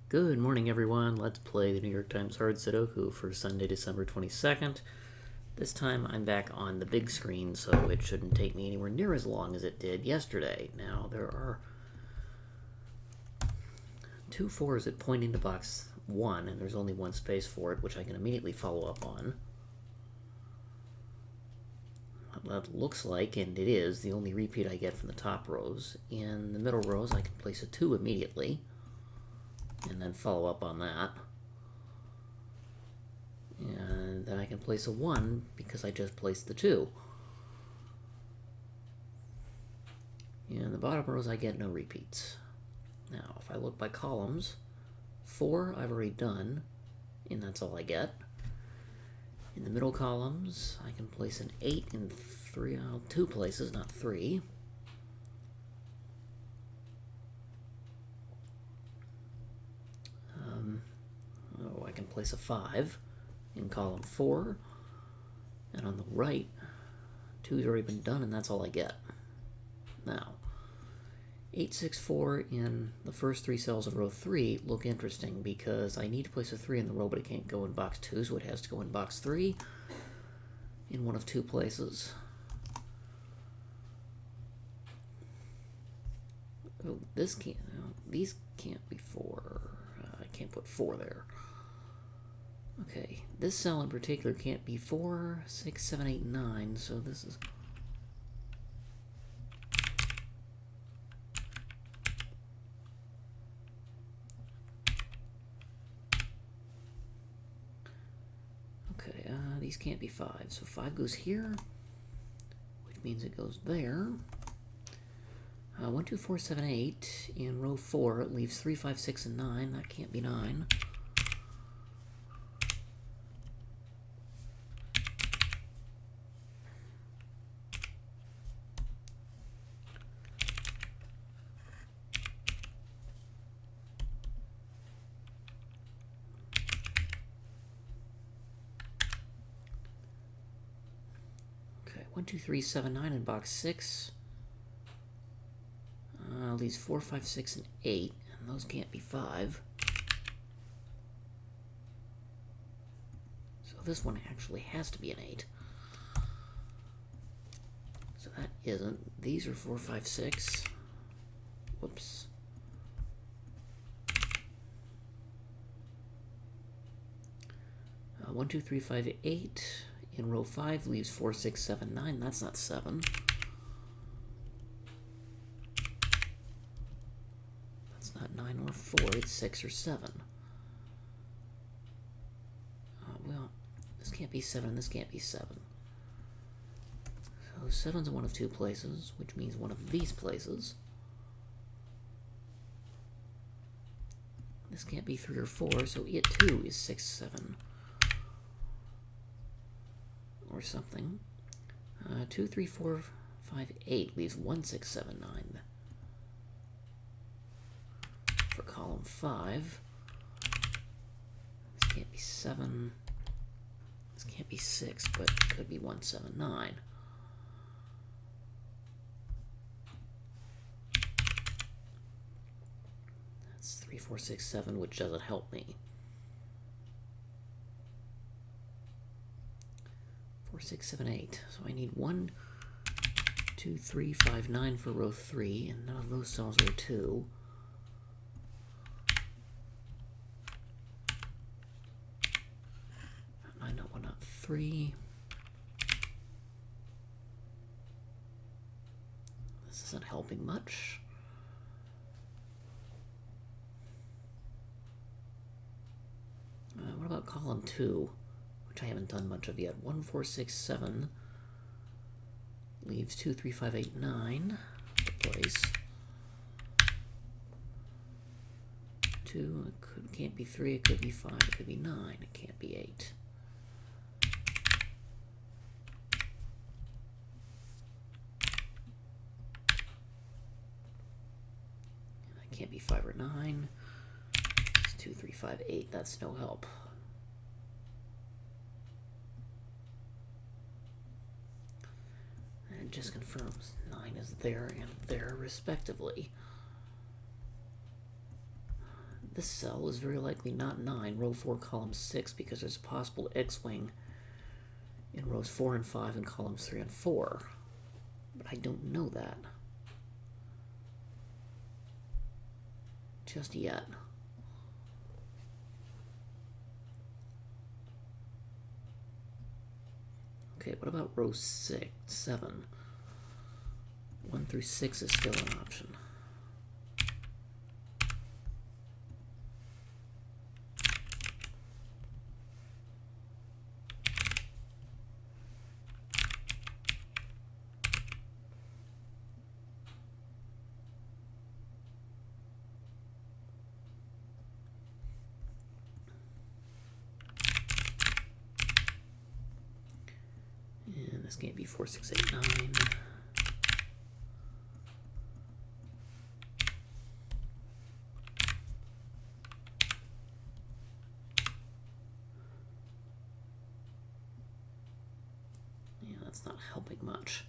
Good morning, everyone. Let's play the New York Times Hard Sudoku for Sunday, December 22nd. This time I'm back on the big screen, so it shouldn't take me anywhere near as long as it did yesterday. Now, there are 2 4s that point into box 1, and there's only one space for it, which I can immediately follow up on. That looks like, and it is, the only repeat I get from the top rows. In the middle rows, I can place a 2 immediately, and then follow up on that. And then I can place a 1 because I just placed the 2. In the bottom rows, I get no repeats. Now, if I look by columns, 4 I've already done, and that's all I get. In the middle columns, I can place an 8 in 2 places, not 3. I can place a 5 in column 4. And on the right, 2's already been done, and that's all I get. Now, 8, 6, 4 in the first 3 cells of row 3 look interesting because I need to place a 3 in the row, but it can't go in box 2, so it has to go in box 3 in one of 2 places. Oh, this can't. No, these can't be 4. I can't put 4 there. Okay, this cell in particular can't be 4, 6, 7, 8, 9, so this is... Okay, these can't be 5, so 5 goes here, which means it goes there. 1, 2, 4, 7, 8. In row 4, it leaves 3, 5, 6, and 9. That can't be 9. Okay, 1, 2, 3, 7, 9 in box 6. Leaves 4, 5, 6, and 8, and those can't be 5. So this one actually has to be an 8. So that isn't. These are 4, 5, 6. Whoops. Uh, 1, 2, 3, 5, 8. In row 5 leaves 4, 6, 7, 9. That's not 7. Not 9 or 4, it's 6 or 7. Well, this can't be 7, this can't be 7. So 7's in one of 2 places, which means one of these places. This can't be 3 or 4, so it too is 6, 7. Or something. 2, 3, 4, 5, 8 leaves 1, 6, 7, 9. For column 5. This can't be 7. This can't be 6, but it could be 1, 7, 9. That's 3, 4, 6, 7, which doesn't help me. 4, 6, 7, 8. So I need 1, 2, 3, 5, 9 for row 3, and none of those cells are 2. Not 1, not 3. This isn't helping much. What about column 2, which I haven't done much of yet? 1, 4, 6, 7 leaves 2, 3, 5, 8, 9 to place. 2, it can't be 3, it could be 5, it could be 9, it can't be 8. It can't be 5 or 9. It's 2, 3, 5, 8. That's no help. And it just confirms 9 is there and there respectively. This cell is very likely not 9, row 4, column 6, because there's a possible X-wing in rows 4 and 5 and columns 3 and 4. But I don't know that just yet. Okay, what about row 6, 7? 1 through 6 is still an option. And this can't be 4, 6, 8, 9. That's not helping much.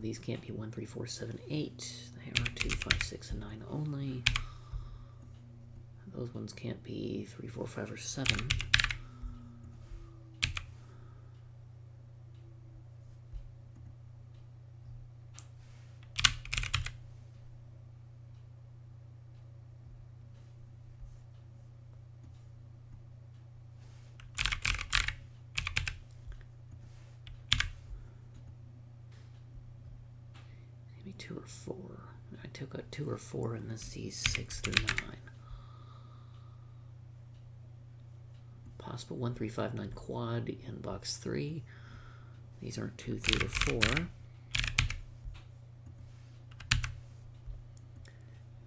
These can't be 1, 3, 4, 7, 8. They are 2, 5, 6, and 9 only. Those ones can't be 3, 4, 5, or 7. Maybe 2 or 4. I took a 2 or 4 and this sees 6 through 9. Possible 1, 3, 5, 9 quad in box 3. These aren't 2, 3, or 4.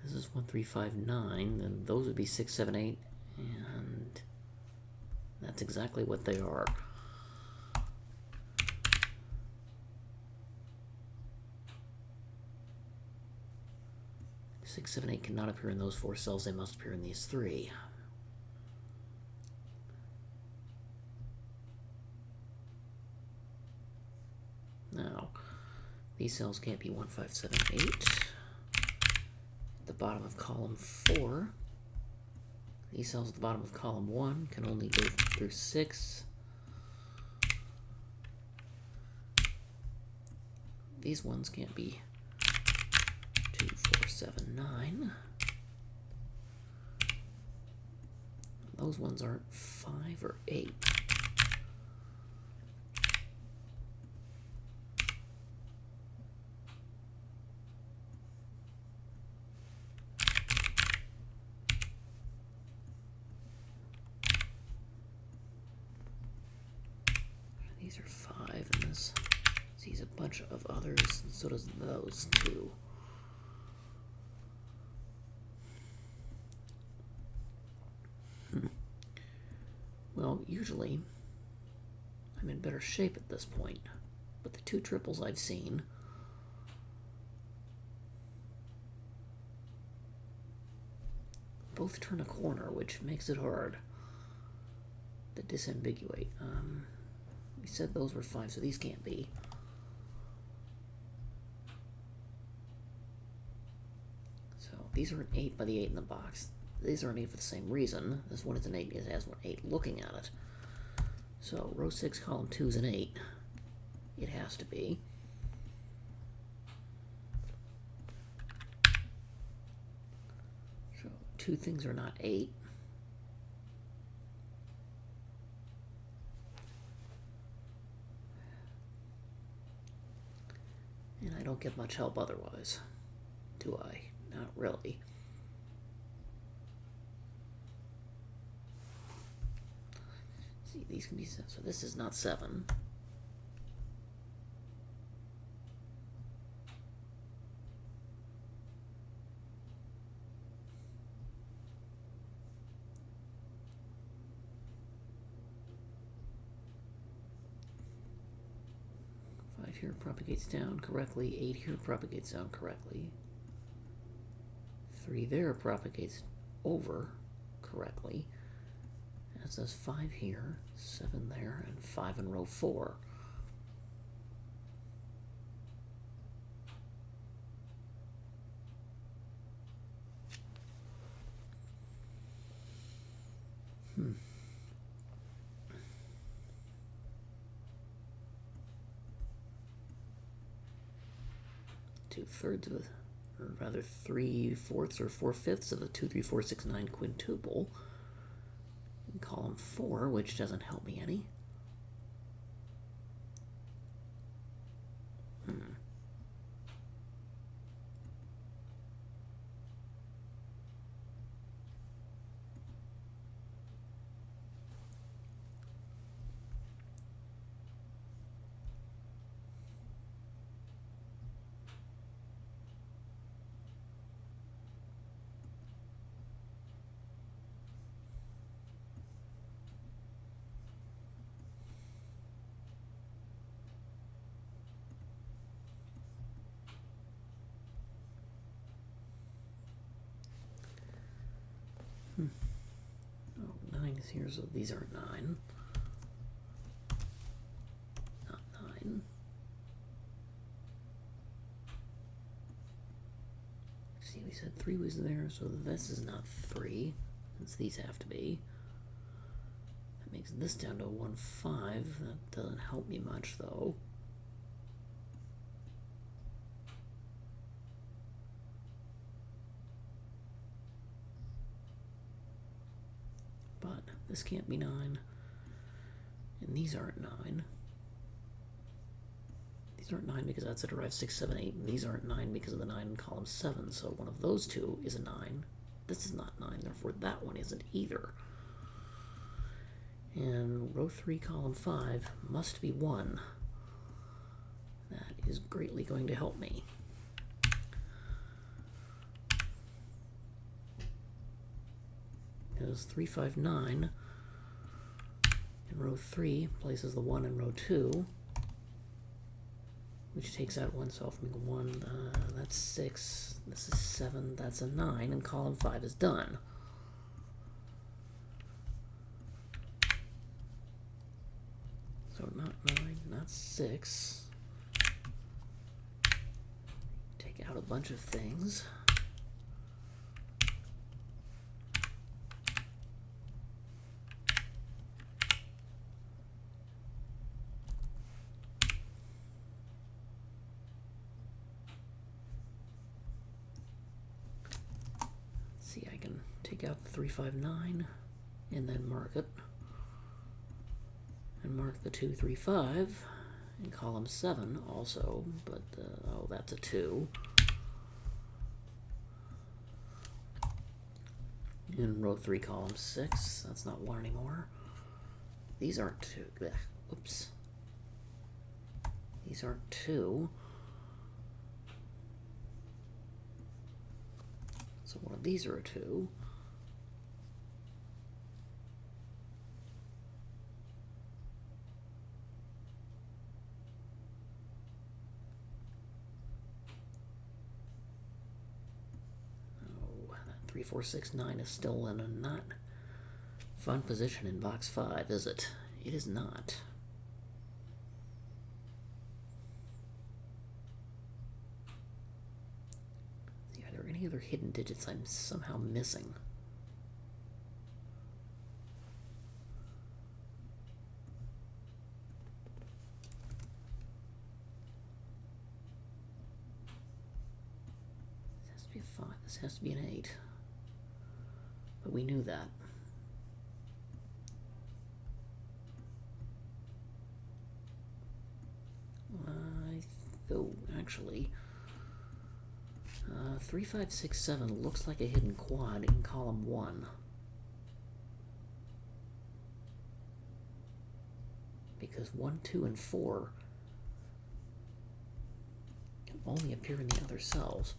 This is 1, 3, 5, 9. Then those would be 6, 7, 8. And that's exactly what they are. Six, 7, 8 cannot appear in those 4 cells. They must appear in these 3. Now, these cells can't be 1, 5, 7, 8. The bottom of column 4. These cells at the bottom of column 1 can only go through 6. These ones can't be 2, 4, 7, 9. Those ones aren't 5 or 8. These are 5, and this sees a bunch of others, and so does those too. Well, usually I'm in better shape at this point, but the 2 triples I've seen both turn a corner, which makes it hard to disambiguate. We said those were 5, so these can't be. So these are an 8 by the 8 in the box. These are an 8 for the same reason. This one is an 8 because it has an 8 looking at it. So row 6, column 2 is an 8. It has to be. So 2 things are not 8. And I don't get much help otherwise, do I? Not really. See, these can be 7. So this is not 7. Here propagates down correctly. 8 here propagates down correctly. 3 there propagates over correctly. As does 5 here, 7 there, and 5 in row 4. 2/3 of, or rather 3/4 or 4/5 of the 2, 3, 4, 6, 9 quintuple in column 4, which doesn't help me any. Oh, 9 is here, so these aren't 9. Not 9. See, we said 3 was there, so this is not 3, since these have to be. That makes this down to 1, 5. That doesn't help me much, though. But this can't be 9. And these aren't 9. These aren't 9 because that's a derived 6, 7, 8. And these aren't 9 because of the 9 in column 7. So one of those two is a 9. This is not 9, therefore that one isn't either. And row 3, column 5 must be 1. That is greatly going to help me. Because 3, 5, 9 in row 3 places the 1 in row 2, which takes out 1, so I'll make 1, that's 6, this is 7, that's a 9, and column 5 is done. So not 9, not 6. Take out a bunch of things. See, I can take out the 3, 5, 9 and then mark it. And mark the 2, 3, 5 in column 7 also, but oh, that's a 2. In row 3, column 6, that's not 1 anymore. These aren't 2. Blech, whoops. These aren't 2. So one of these are a 2. Oh, that 3, 4, 6, 9 is still in a not fun position in box 5, is it? It is not. Any other hidden digits I'm somehow missing? This has to be a 5. This has to be an 8. But we knew that. Actually, 3, 5, 6, 7 looks like a hidden quad in column 1. Because 1, 2, and 4 can only appear in the other cells.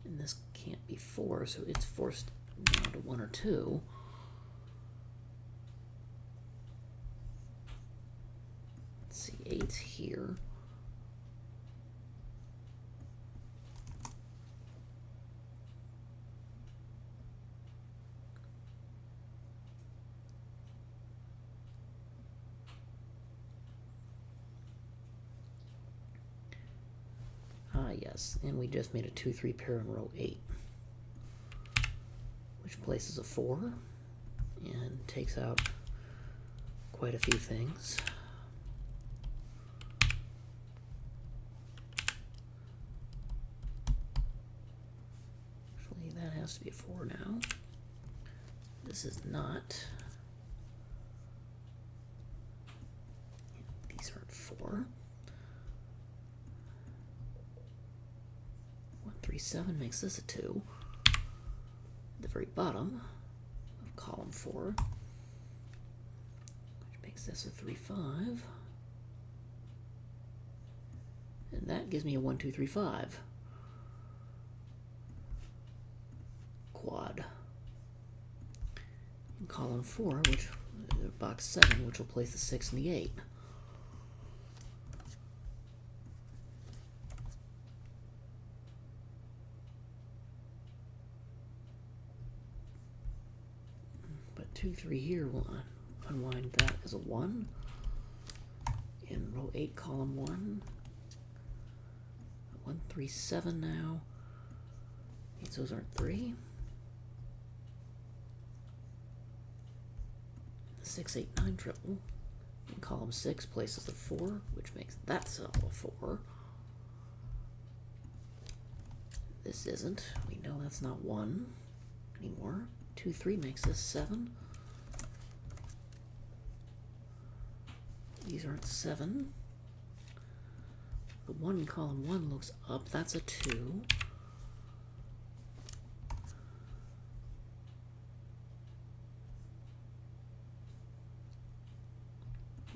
And this can't be 4, so it's forced down to 1 or 2. See, 8's here. Ah, yes, and we just made a 2-3 pair in row 8, which places a 4 and takes out quite a few things. Actually, that has to be a 4 now. This is not. These aren't 4. 1, 3, 7 makes this a 2. At the very bottom of column 4, which makes this a 3, 5. And that gives me a 1, 2, 3, 5. Quad. In column 4, which box 7, which will place the 6 and the 8. But 2, 3 here will unwind that as a 1. In row 8, column 1. 1, 3, 7 now. Means those aren't 3. 6, 8, 9 triple. In column 6 places the 4, which makes that cell a 4. This isn't. We know that's not 1 anymore. 2, 3 makes this 7. These aren't 7. The 1 in column 1 looks up. That's a 2.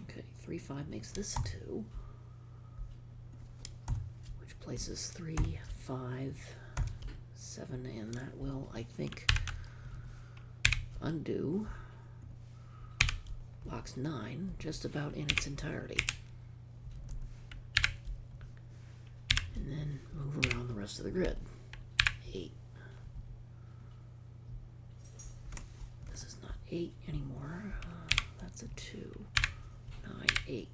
Okay, 3, 5 makes this a 2. Which places 3, 5, 7, and that will, I think, undo box 9 just about in its entirety. And then move around the rest of the grid. 8. This is not 8 anymore. That's a 2. 9, 8.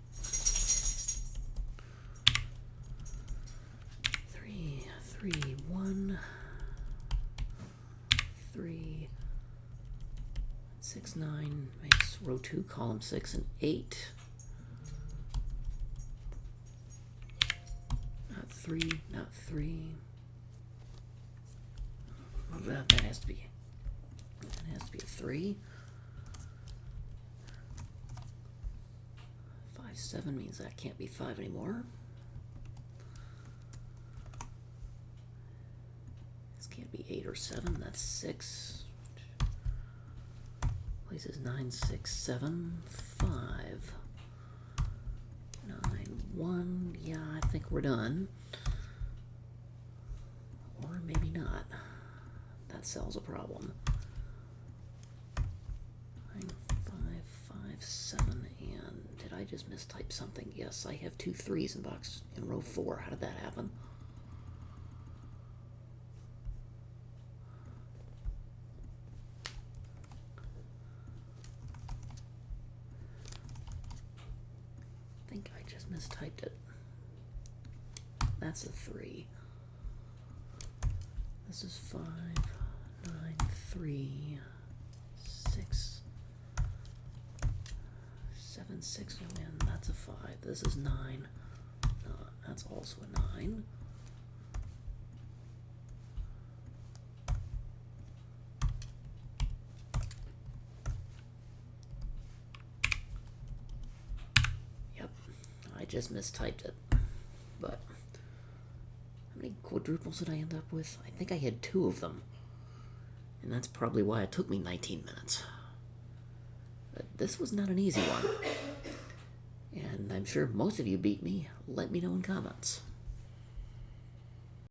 3, 3, 1. 3. 6, 9 makes row 2, column 6, and 8. Not 3, not 3. Well, that has to be. That has to be a 3. 5, 7 means that can't be 5 anymore. This can't be 8 or 7. That's 6. Places 9, 6, 7, 5, 9, 1. Yeah, I think we're done. Or maybe not. That cell's a problem. 9, 5, 5, 7, and did I just mistype something? Yes, I have 2 3s in row 4. How did that happen? I think I just mistyped it. That's a 3. This is 5, 9, 3, 6, 7, 6, and that's a 5. This is 9. That's also a 9. Yep, I just mistyped it. But how many quadruples did I end up with? I think I had 2 of them. And that's probably why it took me 19 minutes. But this was not an easy one. And I'm sure most of you beat me. Let me know in comments.